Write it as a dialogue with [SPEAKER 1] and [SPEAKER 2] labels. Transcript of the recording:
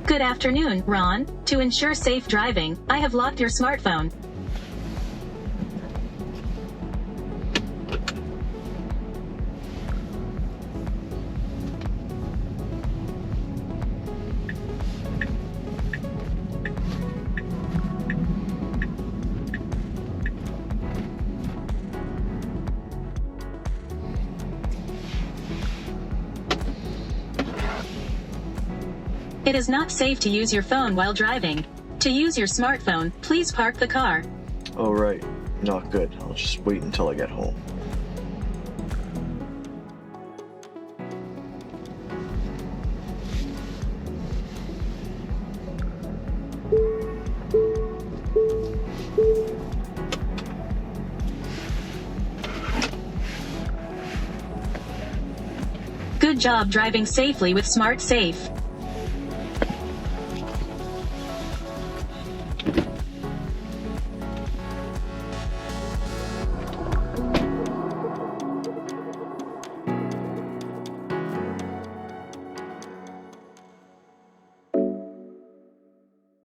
[SPEAKER 1] Good afternoon, Ron. To ensure safe driving, I have locked your smartphone. It is not safe to use your phone while driving. To use your smartphone, please park the car.
[SPEAKER 2] Oh, right. Not good. I'll just wait until I get home.
[SPEAKER 1] Good job driving safely with SmartSafe.